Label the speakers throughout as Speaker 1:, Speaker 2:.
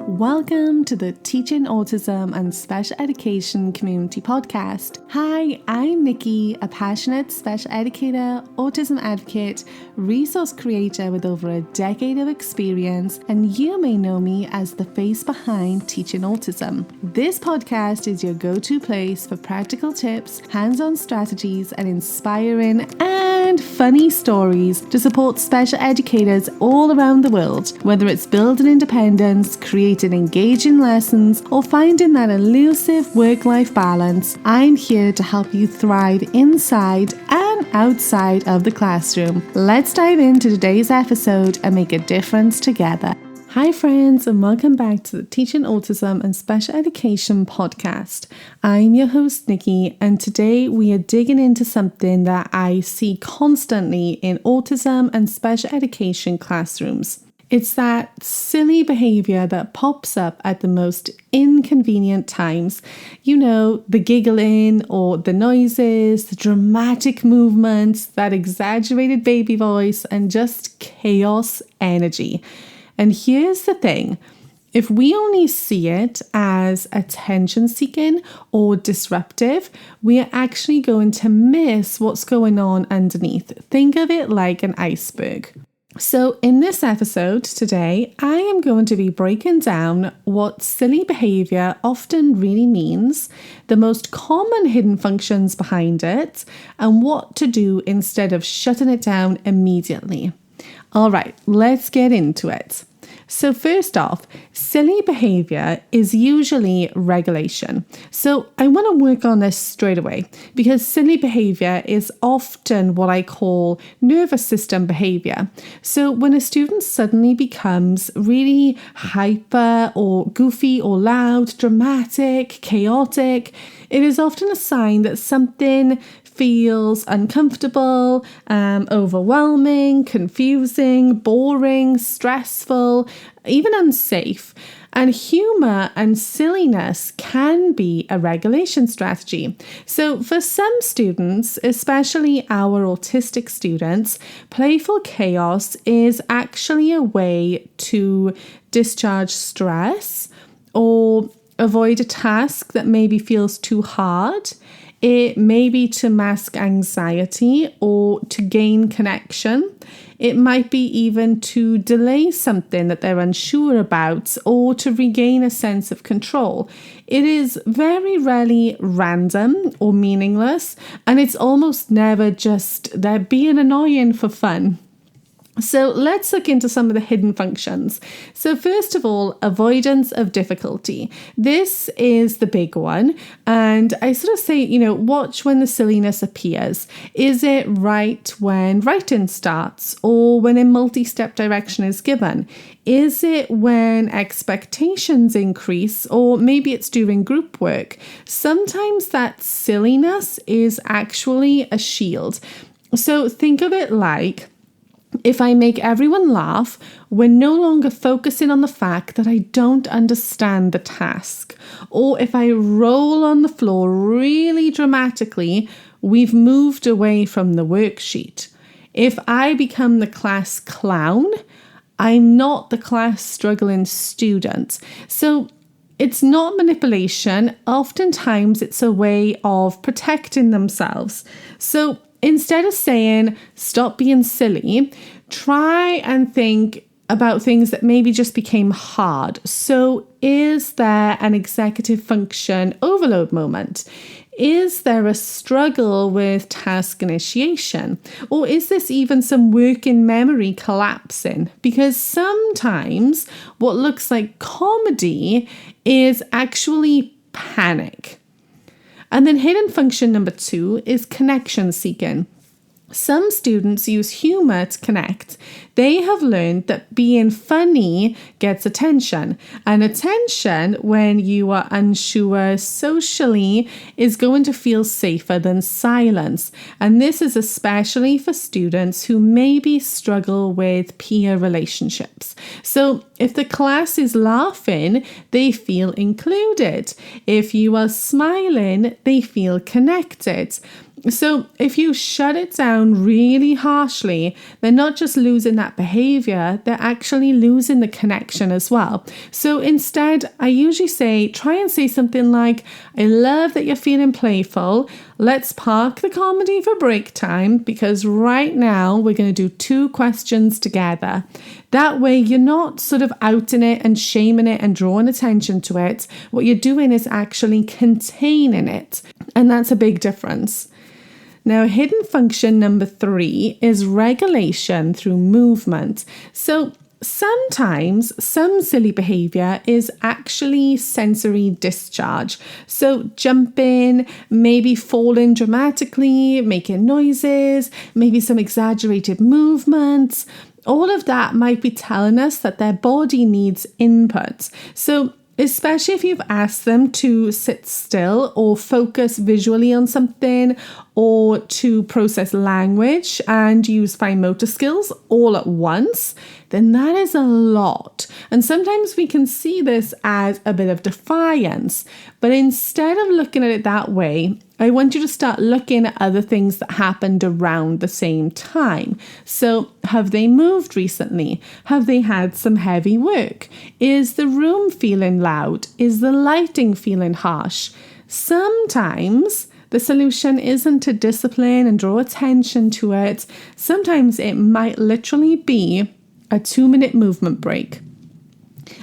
Speaker 1: Welcome to the Teaching Autism and Special Education Community Podcast. Hi, I'm Nikki, a passionate special educator, autism advocate, resource creator with over a decade of experience, and you may know me as the face behind Teaching Autism. This podcast is your go-to place for practical tips, hands-on strategies, and inspiring and funny stories to support special educators all around the world, whether it's building independence, creating engaging lessons, or finding that elusive work-life balance. I'm here to help you thrive inside and outside of the classroom. Let's dive into today's episode and make a difference together. Hi friends, and welcome back to the Teaching Autism and Special Education podcast. I'm your host Nikki, and today we are digging into something that I see constantly in autism and special education classrooms. It's that silly behavior that pops up at the most inconvenient times. You know, the giggling or the noises, the dramatic movements, that exaggerated baby voice, and just chaos energy. And here's the thing. If we only see it as attention-seeking or disruptive, we are actually going to miss what's going on underneath. Think of it like an iceberg. So in this episode today, I am going to be breaking down what silly behavior often really means, the most common hidden functions behind it, and what to do instead of shutting it down immediately. All right, let's get into it. So first off, silly behavior is usually regulation. So I want to work on this straight away because silly behavior is often what I call nervous system behavior. So when a student suddenly becomes really hyper or goofy or loud, dramatic, chaotic, it is often a sign that something feels uncomfortable, overwhelming, confusing, boring, stressful, even unsafe. And humor and silliness can be a regulation strategy. So for some students, especially our autistic students, playful chaos is actually a way to discharge stress or avoid a task that maybe feels too hard. It may be to mask anxiety or to gain connection. It might be even to delay something that they're unsure about or to regain a sense of control. It is very rarely random or meaningless, and it's almost never just they're being annoying for fun. So let's look into some of the hidden functions. So first of all, avoidance of difficulty. This is the big one. And I sort of say, watch when the silliness appears. Is it right when writing starts or when a multi-step direction is given? Is it when expectations increase or maybe it's during group work? Sometimes that silliness is actually a shield. So think of it like, if I make everyone laugh, we're no longer focusing on the fact that I don't understand the task. Or if I roll on the floor really dramatically, we've moved away from the worksheet. If I become the class clown, I'm not the class struggling student. So it's not manipulation. Oftentimes it's a way of protecting themselves. So instead of saying, stop being silly, try and think about things that maybe just became hard. So is there an executive function overload moment? Is there a struggle with task initiation? Or is this even some working memory collapsing? Because sometimes what looks like comedy is actually panic. And then hidden function number 2 is connection seeking. Some students use humor to connect. They have learned that being funny gets attention. And attention, when you are unsure socially, is going to feel safer than silence. And this is especially for students who maybe struggle with peer relationships. So if the class is laughing, they feel included. If you are smiling, they feel connected. So if you shut it down really harshly, they're not just losing that behavior, they're actually losing the connection as well. So instead, I usually say, try and say something like, I love that you're feeling playful. Let's park the comedy for break time because right now we're going to do 2 questions together. That way you're not sort of outing it and shaming it and drawing attention to it. What you're doing is actually containing it. And that's a big difference. Now, hidden function number 3 is regulation through movement. So sometimes some silly behavior is actually sensory discharge. So jumping, maybe falling dramatically, making noises, maybe some exaggerated movements. All of that might be telling us that their body needs input. So especially if you've asked them to sit still or focus visually on something or to process language and use fine motor skills all at once, then that is a lot. And sometimes we can see this as a bit of defiance. But instead of looking at it that way, I want you to start looking at other things that happened around the same time. So have they moved recently? Have they had some heavy work? Is the room feeling loud? Is the lighting feeling harsh? Sometimes the solution isn't to discipline and draw attention to it. Sometimes it might literally be a 2-minute movement break.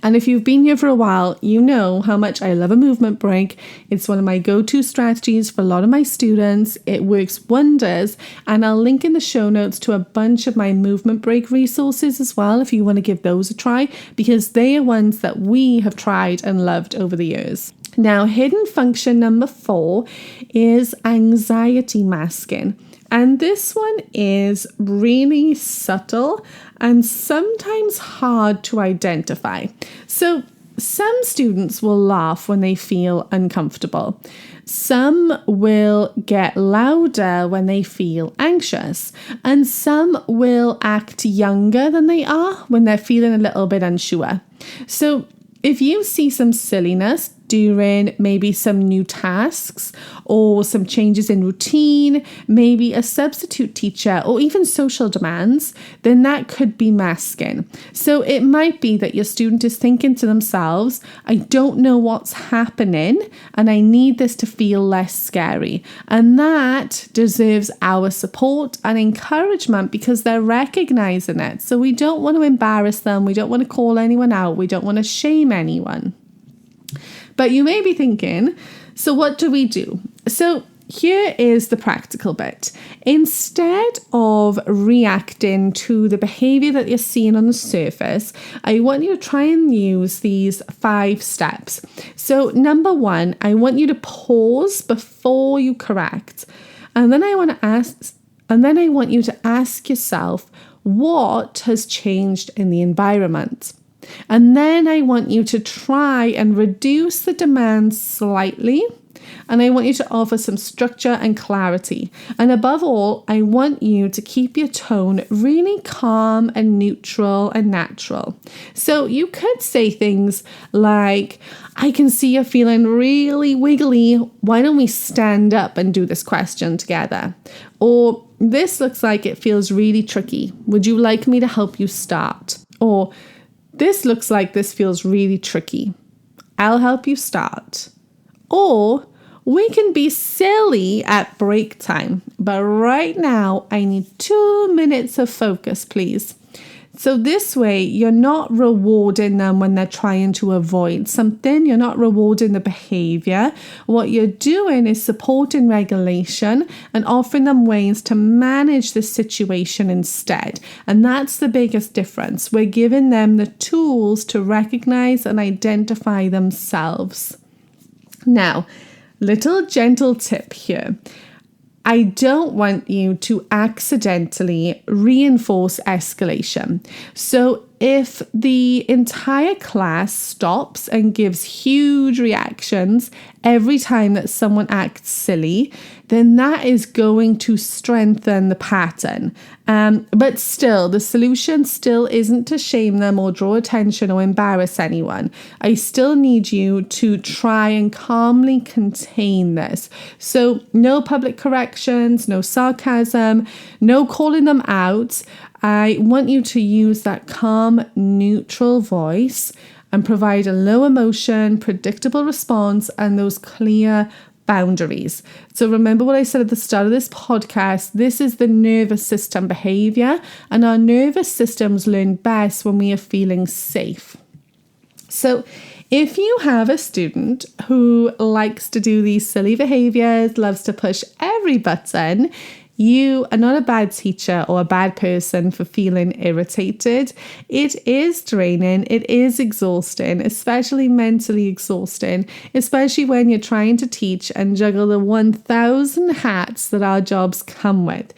Speaker 1: And if you've been here for a while, you know how much I love a movement break. It's one of my go-to strategies for a lot of my students. It works wonders. And I'll link in the show notes to a bunch of my movement break resources as well, if you want to give those a try, because they are ones that we have tried and loved over the years. Now, hidden function number 4 is anxiety masking. And this one is really subtle and sometimes hard to identify. So some students will laugh when they feel uncomfortable. Some will get louder when they feel anxious. And some will act younger than they are when they're feeling a little bit unsure. So if you see some silliness during maybe some new tasks or some changes in routine, maybe a substitute teacher or even social demands, then that could be masking. So it might be that your student is thinking to themselves, I don't know what's happening and I need this to feel less scary. And that deserves our support and encouragement because they're recognizing it. So we don't want to embarrass them. We don't want to call anyone out. We don't want to shame anyone. But you may be thinking, so what do we do? So here is the practical bit. Instead of reacting to the behavior that you're seeing on the surface, I want you to try and use these 5 steps. So number 1, I want you to pause before you correct. And then I want you to ask yourself, what has changed in the environment? And then I want you to try and reduce the demands slightly. And I want you to offer some structure and clarity. And above all, I want you to keep your tone really calm and neutral and natural. So you could say things like, I can see you're feeling really wiggly. Why don't we stand up and do this question together? Or this looks like it feels really tricky. Would you like me to help you start? Or this looks like this feels really tricky. I'll help you start. Or we can be silly at break time, but right now I need 2 minutes of focus, please. So this way, you're not rewarding them when they're trying to avoid something. You're not rewarding the behavior. What you're doing is supporting regulation and offering them ways to manage the situation instead. And that's the biggest difference. We're giving them the tools to recognize and identify themselves. Now, little gentle tip here. I don't want you to accidentally reinforce escalation. So if the entire class stops and gives huge reactions every time that someone acts silly, then that is going to strengthen the pattern. But still, the solution still isn't to shame them or draw attention or embarrass anyone. I still need you to try and calmly contain this. So no public corrections, no sarcasm, no calling them out. I want you to use that calm, neutral voice and provide a low emotion, predictable response, and those clear boundaries. So remember what I said at the start of this podcast, this is the nervous system behavior, and our nervous systems learn best when we are feeling safe. So if you have a student who likes to do these silly behaviors, loves to push every button, you are not a bad teacher or a bad person for feeling irritated. It is draining. It is exhausting, especially mentally exhausting, especially when you're trying to teach and juggle the 1,000 hats that our jobs come with.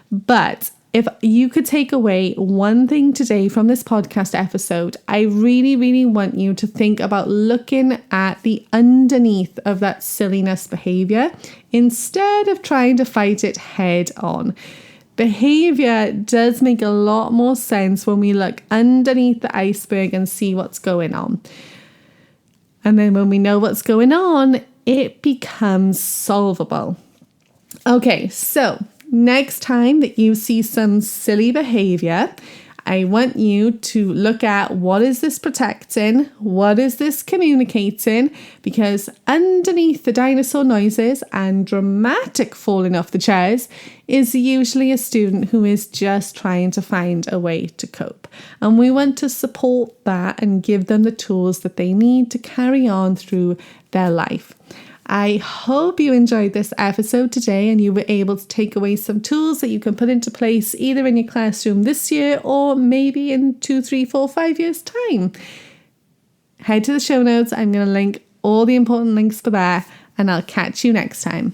Speaker 1: But if you could take away one thing today from this podcast episode, I really, really want you to think about looking at the underneath of that silliness behavior instead of trying to fight it head on. Behavior does make a lot more sense when we look underneath the iceberg and see what's going on. And then when we know what's going on, it becomes solvable. Okay, so next time that you see some silly behavior, I want you to look at what is this protecting? What is this communicating? Because underneath the dinosaur noises and dramatic falling off the chairs is usually a student who is just trying to find a way to cope. And we want to support that and give them the tools that they need to carry on through their life. I hope you enjoyed this episode today and you were able to take away some tools that you can put into place either in your classroom this year or maybe in 2, 3, 4, 5 years' time. Head to the show notes. I'm going to link all the important links for there, and I'll catch you next time.